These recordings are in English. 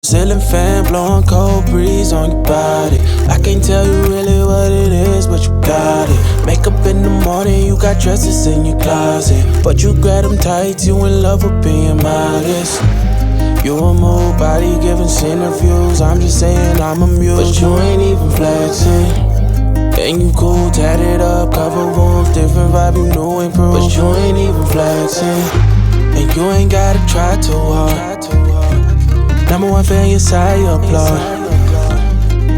Ceiling fan blowing cold breeze on your body. I can't tell you really what it is, but you got it. Makeup in the morning, you got dresses in your closet, but you grab them tights, you in love with being modest. You a move body giving interviews, I'm just saying I'm amused. But you ain't even flexing. And you cool, tatted up, cover wounds, different vibe, you know improved. But you ain't even flexing, and you ain't gotta try too hard. Number one fan, your side, you applaud.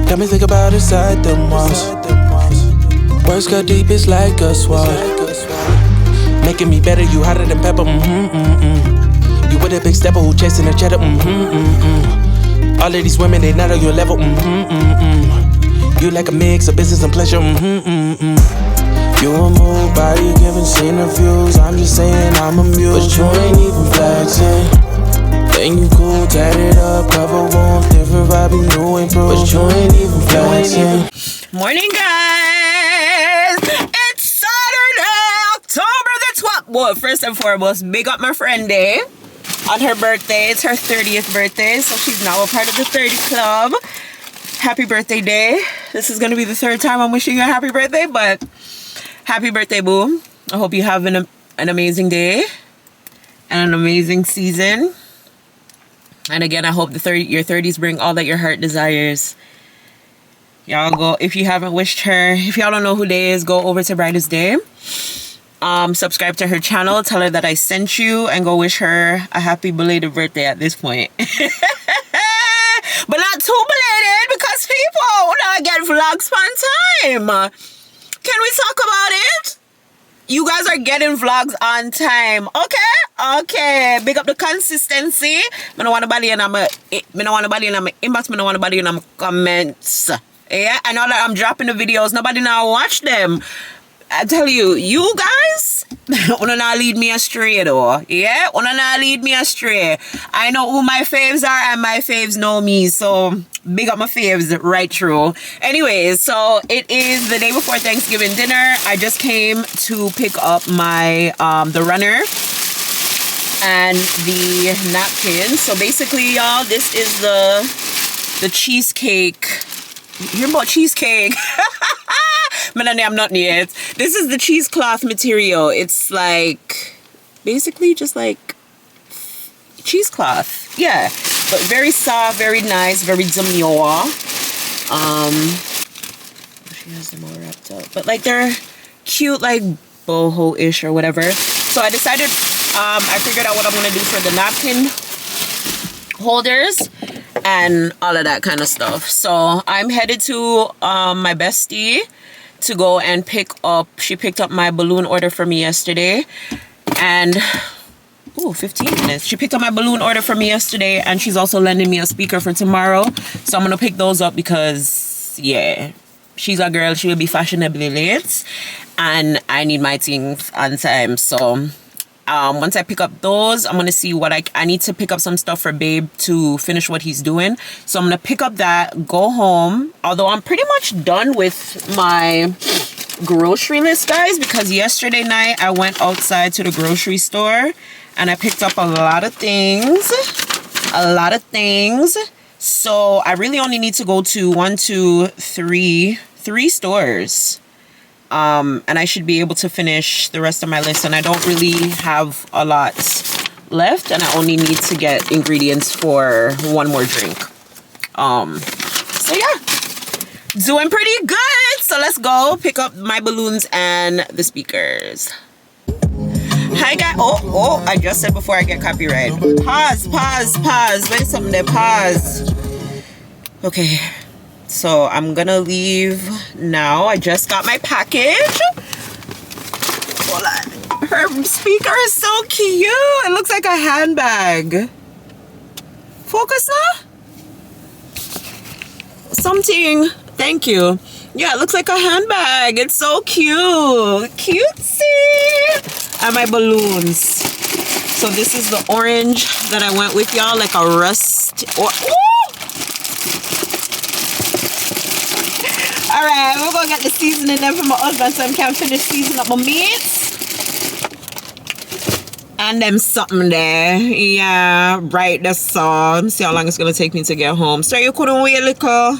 Got me think about inside the walls. Words cut deep, it's like a sword. Making me better, you hotter than pepper, You with a big stepper who chasing the cheddar, All of these women, they not on your level, You like a mix of business and pleasure, You a move body giving interviews, I'm just saying I'm amused. But you ain't even flexing. And you cool, tatted up, cover wounds, different vibe, you know improved. But you ain't even flexing. Morning, guys. It's Saturday, October the 12th. Well, first and foremost, big up my friend Day on her birthday. It's her 30th birthday, so she's now a part of the 30 club. Happy birthday, Day. This is gonna be the third time I'm wishing you a happy birthday, but happy birthday, boo. I hope you have an amazing day and an amazing season. And again, I hope your 30s bring all that your heart desires. Y'all go, if you haven't wished her, if y'all don't know who Day is, go over to Brightest Day. Subscribe to her channel, tell her that I sent you, and go wish her a happy belated birthday at this point. But not too belated, because people wanna get vlogs on time. Can we talk about it? You guys are getting vlogs on time, okay? Big up the consistency. I don't want nobody in my inbox. I don't want nobody in my comments. Yeah, I know that I'm dropping the videos. Nobody now watch them. I tell you, you guys, wanna not lead me astray though. Yeah, wanna not lead me astray. I know who my faves are, and my faves know me. So big up my faves right through. Anyways, so it is the day before Thanksgiving dinner. I just came to pick up my the runner and the napkin. So basically, y'all, this is the cheesecake. You hear about cheesecake? I'm not yet. This is the cheesecloth material. It's like basically just like cheesecloth. Yeah, but very soft, very nice, very demure. She has them all wrapped up, but like they're cute, like boho-ish or whatever. So I decided, I figured out what I'm gonna do for the napkin holders and all of that kind of stuff. So I'm headed to my bestie to go and pick up, she picked up my balloon order for me yesterday, and 15 minutes. She picked up my balloon order for me yesterday, and she's also lending me a speaker for tomorrow. So I'm gonna pick those up because, yeah, she's a girl, she will be fashionably late, and I need my things on time. So once I pick up those, I'm gonna see what I need to pick up some stuff for Babe to finish what he's doing. So I'm gonna pick up that, go home. Although I'm pretty much done with my grocery list, guys, because yesterday night I went outside to the grocery store and I picked up a lot of things. So I really only need to go to three stores. And I should be able to finish the rest of my list, and I don't really have a lot left, and I only need to get ingredients for one more drink. So yeah, doing pretty good. So let's go pick up my balloons and the speakers. Hi guys. Oh, I just said before I get copyright. Pause. Wait, something there, pause. Okay. So I'm gonna leave now. I just got my package. Hold on. Her speaker is so cute. It looks like a handbag. Focus now? Something. Thank you. Yeah, it looks like a handbag. It's so cute. Cutesy. And my balloons. So this is the orange that I went with, y'all. Like a rust. Alright, we're gonna get the seasoning then from my husband so I can finish seasoning up my meats. And them something there. Yeah, right, that's all. Let me see how long it's gonna take me to get home. So you couldn't wait a little?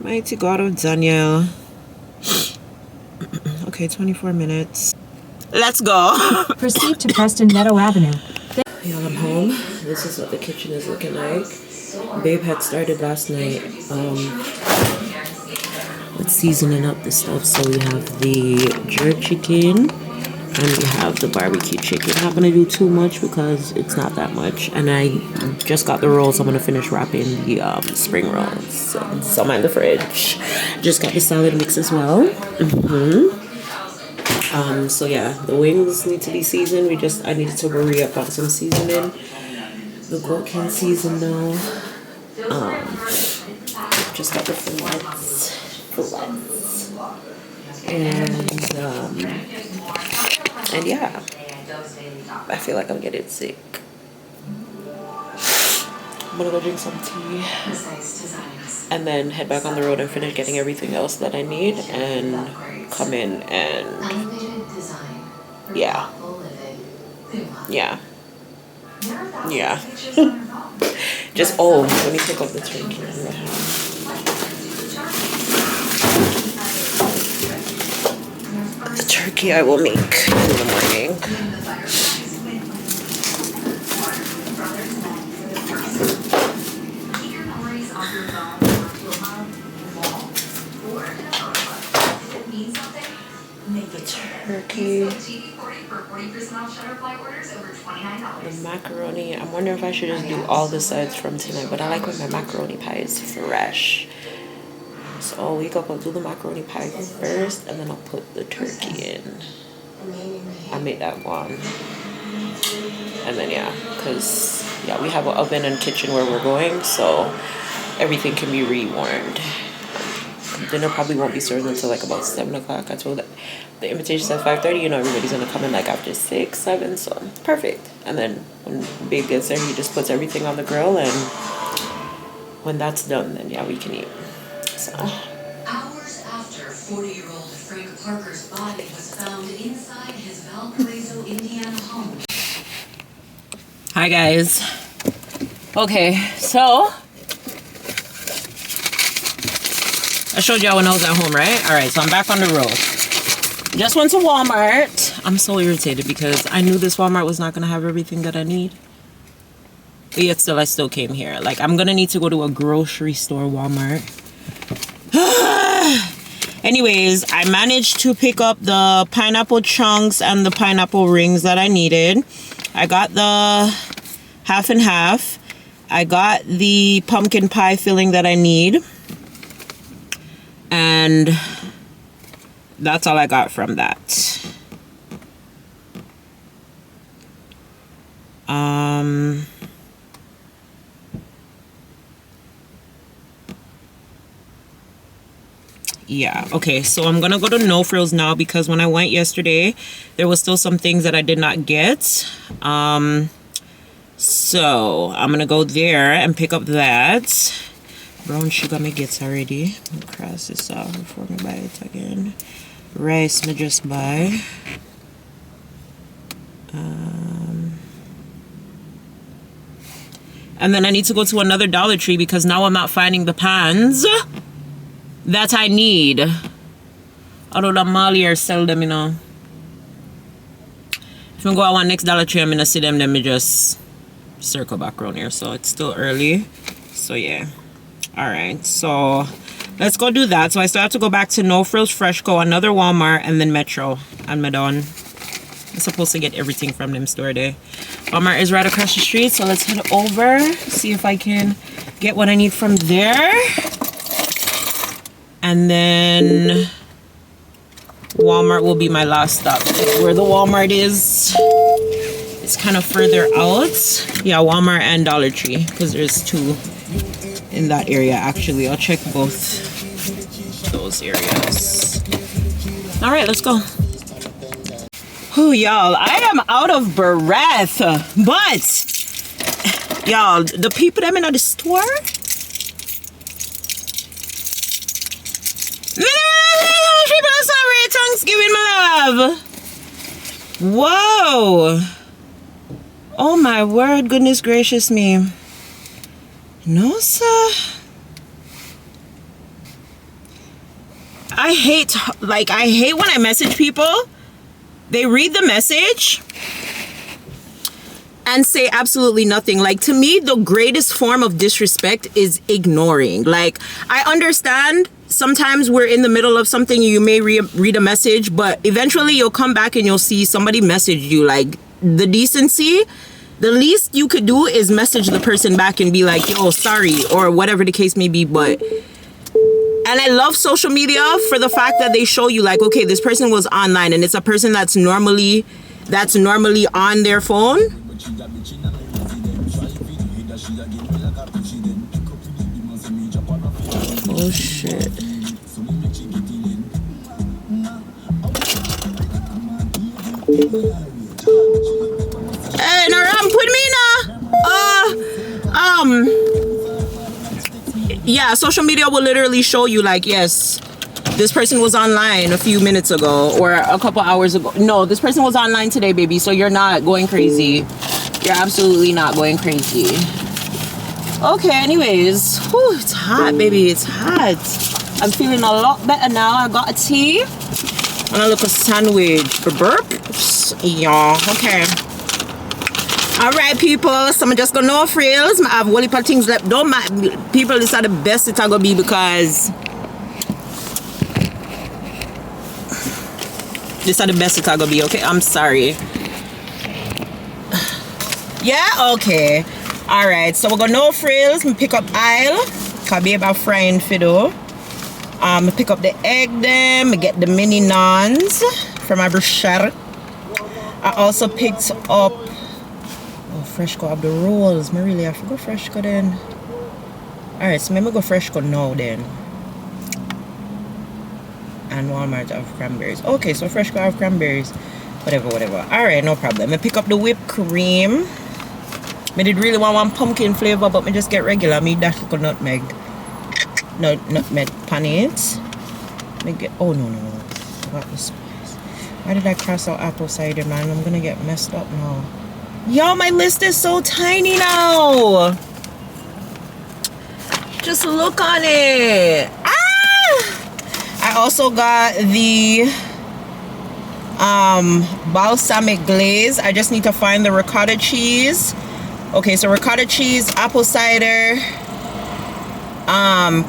Mighty God of Daniel. Okay, 24 minutes. Let's go. Proceed to Preston Meadow Avenue. Y'all, I'm home. This is what the kitchen is looking like. Babe had started last night with seasoning up the stuff. So we have the jerk chicken and we have the barbecue chicken. I'm not gonna do too much because it's not that much. And I just got the rolls. I'm gonna finish wrapping the spring rolls. So some in the fridge. Just got the salad mix as well. So yeah, the wings need to be seasoned. I needed to hurry up on some seasoning. The goat can season now. Just got the fillets. And yeah, I feel like I'm getting sick. I'm gonna go drink some tea and then head back on the road and finish getting everything else that I need and come in and yeah. Just let me take off the turkey. The turkey I will make in the morning. The turkey, the macaroni. I'm wondering if I should just do all the sides from tonight, but I like when my macaroni pie is fresh. So I'll wake up, I'll do the macaroni pie first, and then I'll put the turkey in. I made that one. And then because we have an oven and kitchen where we're going, so everything can be rewarmed. Dinner probably won't be served until like about 7 o'clock. I told that the invitation's at 5:30. Everybody's gonna come in like after 6, 7, so it's perfect. And then when Babe gets there, he just puts everything on the grill, and when that's done, then we can eat. So. Hours after 40-year-old Frank Parker's body was found inside his Valparaiso, Indiana home. Hi guys. Okay, so I showed y'all when I was at home, right? Alright, so I'm back on the road. Just went to Walmart. I'm so irritated because I knew this Walmart was not going to have everything that I need. But yet still, I still came here. Like, I'm going to need to go to a grocery store Walmart. Anyways, I managed to pick up the pineapple chunks and the pineapple rings that I needed. I got the half and half. I got the pumpkin pie filling that I need. And that's all I got from that. Yeah, okay, so I'm gonna go to No Frills now because when I went yesterday, there was still some things that I did not get. So I'm gonna go there and pick up that. Brown sugar me gets already. I'll cross this off before I buy it again. Rice me just buy. And then I need to go to another Dollar Tree because now I'm not finding the pans that I need. Although the mall here sell them, If I go out next Dollar Tree, I'm gonna see them, then me just circle back around here. So it's still early. So yeah. Alright, so let's go do that. So I still have to go back to No Frills Freshco, another Walmart, and then Metro. And I'm done. I'm supposed to get everything from them store there. Walmart is right across the street, so let's head over. See if I can get what I need from there. And then Walmart will be my last stop. Where the Walmart is, it's kind of further out. Yeah, Walmart and Dollar Tree, because there's two in that area actually. I'll check both those areas. All right, let's go. Oh, y'all, I am out of breath, but y'all, the people that in the store, people are so Thanksgiving, my love. Whoa. Oh my word, goodness gracious me. No, sir. I hate when I message people. They read the message and say absolutely nothing. Like, to me, the greatest form of disrespect is ignoring. Like, I understand sometimes we're in the middle of something, you may read a message, but eventually you'll come back and you'll see somebody message you. Like, the decency, the least you could do is message the person back and be like, yo, sorry, or whatever the case may be. But and I love social media for the fact that they show you, like, okay, this person was online and it's a person that's normally on their phone. Oh shit. Hey, Naram, put me now. Yeah, social media will literally show you, like, yes, this person was online a few minutes ago or a couple hours ago. No, this person was online today, baby. So you're not going crazy. You're absolutely not going crazy. Okay, anyways. Whew, it's hot, baby. It's hot. I'm feeling a lot better now. I got a tea and a little sandwich for burps. Yeah, okay. All right, people. So I'm just gonna no frills. I have a whole heap of things left. Don't mind, people. This are the best it's gonna be because this are the best it's gonna be. Okay, I'm sorry. Yeah, okay. All right. So we're gonna no frills. Me pick up aisle. Cause be about frying fiddle. Pick up the egg. Them. Get the mini naans from my bruschetta. I also picked up. Freshco of the rolls. I really have to go Freshco then. Alright, so let me go Freshco now then. And Walmart have cranberries. Okay, so Freshco have cranberries. Whatever. Alright, no problem. I pick up the whipped cream. I did really want one pumpkin flavor, but I just get regular. Me dash little nutmeg. No, nutmeg pan it. Oh no. I got the spice. Why did I cross out apple cider, man? I'm gonna get messed up now. Yo, my list is so tiny now. Just look on it. I also got the balsamic glaze. I just need to find the ricotta cheese. Okay, so ricotta cheese, apple cider,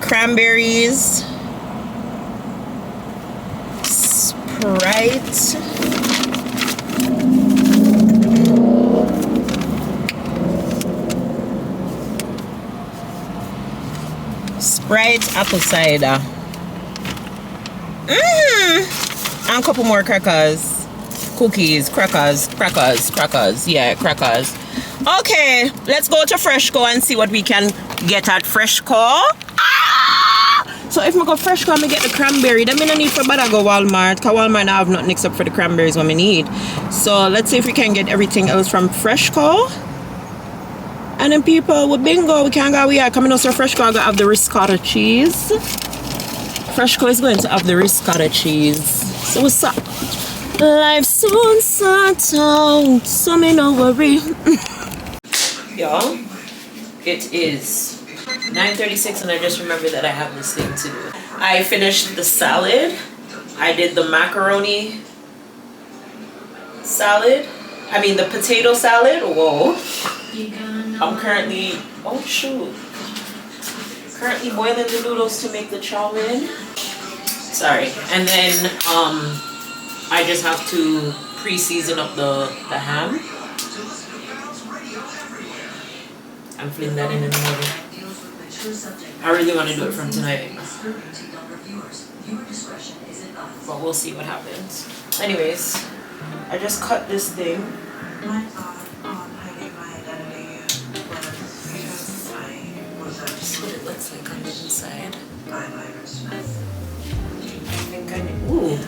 cranberries, Sprite, apple cider, and a couple more crackers, crackers. Yeah, crackers. Okay, let's go to Freshco and see what we can get at Freshco. So if I go Freshco, I'm gonna get the cranberry. Then I don't need for bad I go Walmart, because Walmart I have nothing except for the cranberries what I need. So let's see if we can get everything else from Freshco. And then people with bingo, we can't go. We are coming out to Freshco. I have the ricotta cheese. Freshco is going to have the ricotta cheese. So what's up? Life soon sort out, so me no worry. Y'all, it is 9:36 and I just remembered that I have this thing to do. I finished the salad. I did the macaroni salad. I mean the potato salad. Whoa. I'm currently, oh shoot. Currently boiling the noodles to make the chow mein. Sorry. And then I just have to pre-season up the ham. I'm filling that in the morning. I really want to do it from tonight. But we'll see what happens. Anyways, I just cut this thing. Just what it looks like on the inside. Ooh,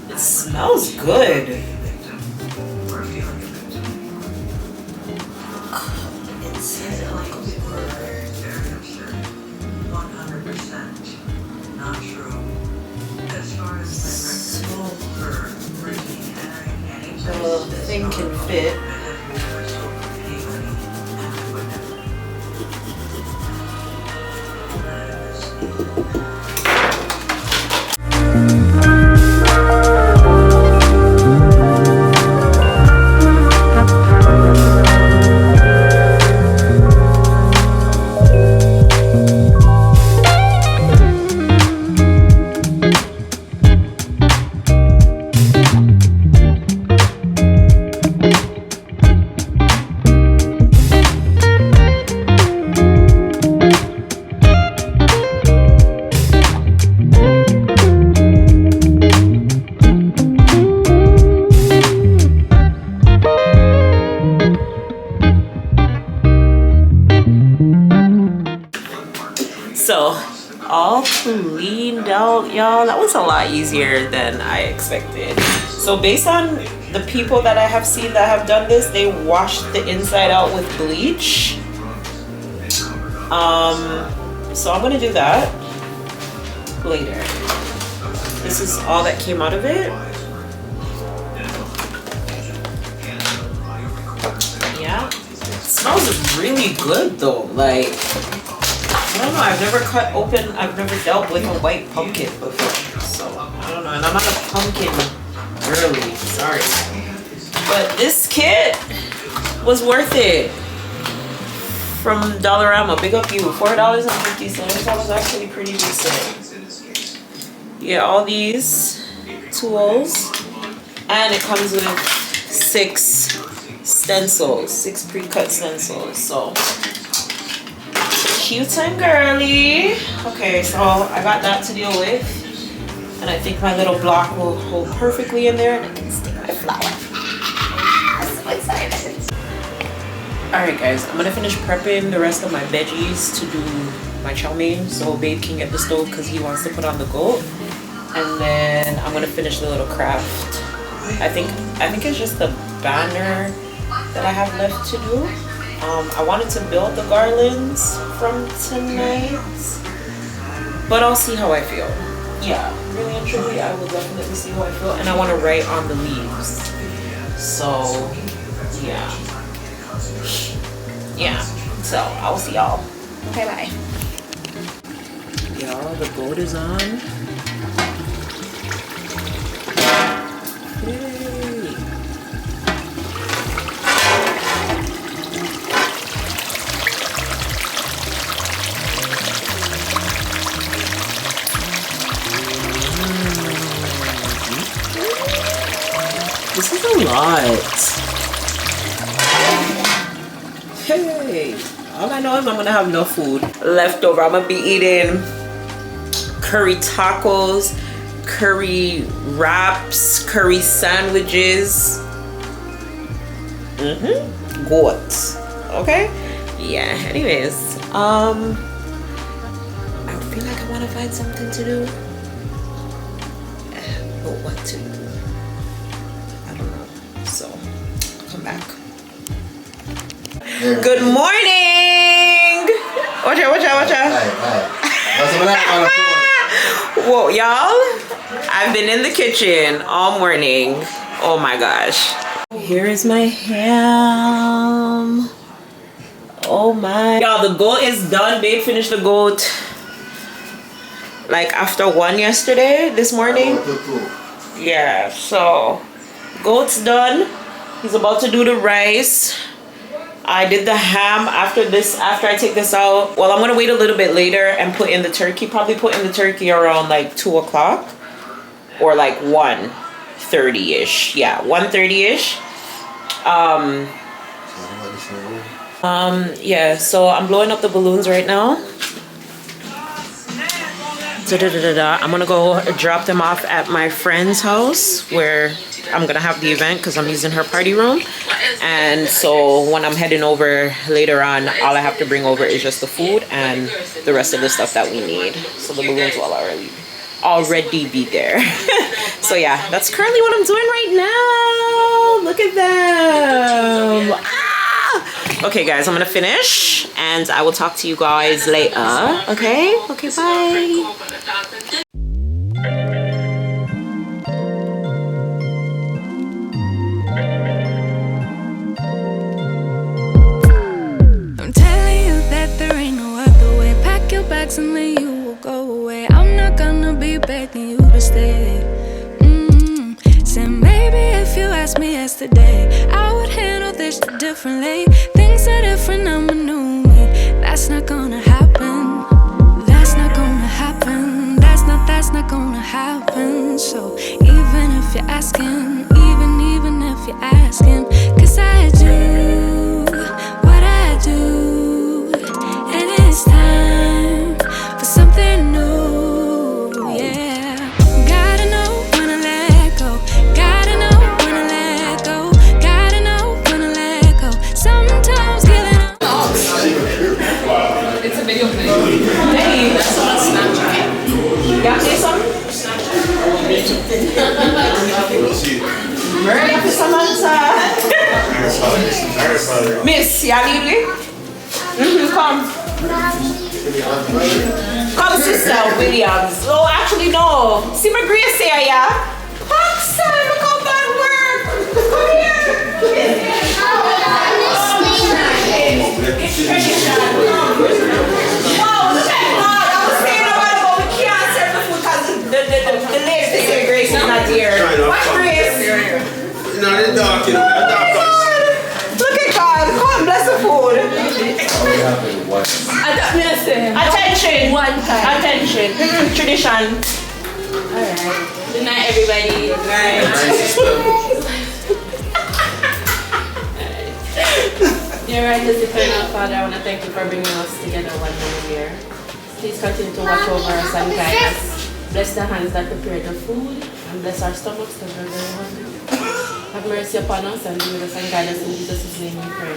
it smells good. So the thing can fit. So all cleaned out, y'all. That was a lot easier than I expected. So based on the people that I have seen that have done this, they washed the inside out with bleach. So I'm gonna do that later. This is all that came out of it. Yeah, it smells really good though. Like, I don't know, I've never dealt with a white pumpkin before, so I don't know, and I'm not a pumpkin girly, sorry. But this kit was worth it. From Dollarama, big up you, $4.50, that was actually pretty decent. Yeah, all these tools, and it comes with 6 stencils, 6 pre-cut stencils, so cute and girly. Okay, so I got that to deal with, and I think my little block will hold perfectly in there, and I can stick my flower. Ah, so excited. Alright guys, I'm gonna finish prepping the rest of my veggies to do my chow mein so babe can get the stove because he wants to put on the goat, and then I'm gonna finish the little craft. I think it's just the banner that I have left to do. I wanted to build the garlands from tonight, but I'll see how I feel. Yeah, really and truly, I will definitely see how I feel, and I want to write on the leaves. So, yeah. Yeah, so I'll see y'all. Okay, bye. Y'all, the goat is on. Yay. This is a lot. Hey, all I know is I'm gonna have no food left over. I'm gonna be eating curry tacos, curry wraps, curry sandwiches. Goat. Okay? Yeah, anyways. I feel like I wanna find something to do. But what to do? So, I'll come back. Good morning! Watch out. Whoa, y'all. I've been in the kitchen all morning. Oh my gosh. Here is my ham. Oh my. Y'all, the goat is done. Babe finished the goat like after 1 this morning. Yeah, so goat's done. He's about to do the rice. I did the ham after I take this out. Well, I'm gonna wait a little bit later and put in the turkey. Probably put in the turkey around like 2 o'clock or like 1:30ish. Yeah, 1:30ish. Yeah, so I'm blowing up the balloons right now. I'm gonna go drop them off at my friend's house where I'm gonna have the event because I'm using her party room. And so when I'm heading over later on, all I have to bring over is just the food and the rest of the stuff that we need. So the balloons will already be there. So yeah, that's currently what I'm doing right now. Look at them. Ah! Okay guys, I'm gonna finish and I will talk to you guys later. Okay, bye. relax and then you will go away. I'm not gonna be begging you to stay. Said maybe if you asked me yesterday, I would handle this differently. Things are different, I'm a new me. That's not gonna happen. That's not gonna happen. That's not gonna happen. So even if you're asking, even if you're asking, 'cause I do what I do, and it's time for something new, yeah. Gotta know when to let go. Gotta know when to let go. Gotta know when to let go. Sometimes killing It's a video thing. Hey, that's on Snapchat. Y'all say something? Very happy Samantha. Miss, y'all leave? Come. Come, sister Williams. Oh, actually, no. See my Grace here, yeah? Paxton, look how bad work. Come here. It's tradition. Wow, look at God. I was saying about it, but we can't serve the food because the lady to say Grace is not here. What Grace? No, they're dark, you know. They're dark. Look at God. Come, bless the food. Attention. One time. Attention. Tradition. Alright. Good night, everybody. Good night. Dear righteous eternal Father, I want to thank you for bringing us together one more year. Please continue to watch over us and guide us. Bless the hands that prepare the food and bless our stomachs because we're very hungry. Have mercy upon us and be with us and guide us in Jesus' name we pray.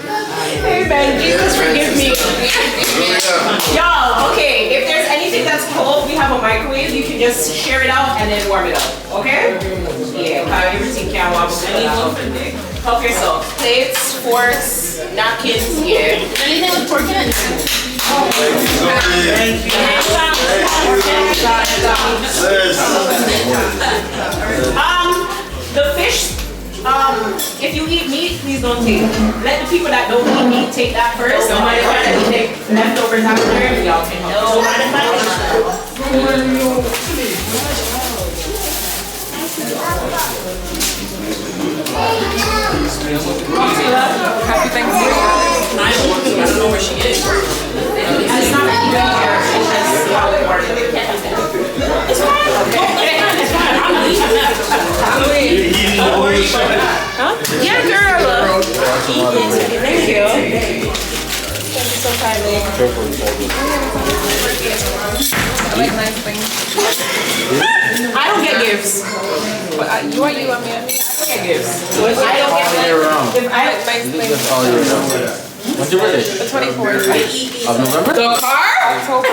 Amen. Jesus forgive me. Y'all, okay, if there's anything that's cold, we have a microwave. You can just share it out and then warm it up. Okay? Yeah, everything can warm up. Okay, so plates, forks, napkins, yeah. Anything with pork in it? The fish, if you eat meat, please don't take. Let the people that don't eat meat take that first. So when we take leftovers after, y'all can know. Happy Thanksgiving. I don't know where she is. It's not even here. It's just how it works. It's fine. It's fine. I'm leaving. Huh? Yeah, girl. Thank you. Thank you so kindly. I like nice things. I don't get gifts. But you are you, I mean, I get gifts. So if I don't get if I like nice things. That's all year round. When's your birthday? The 24th. Of November? The car? October.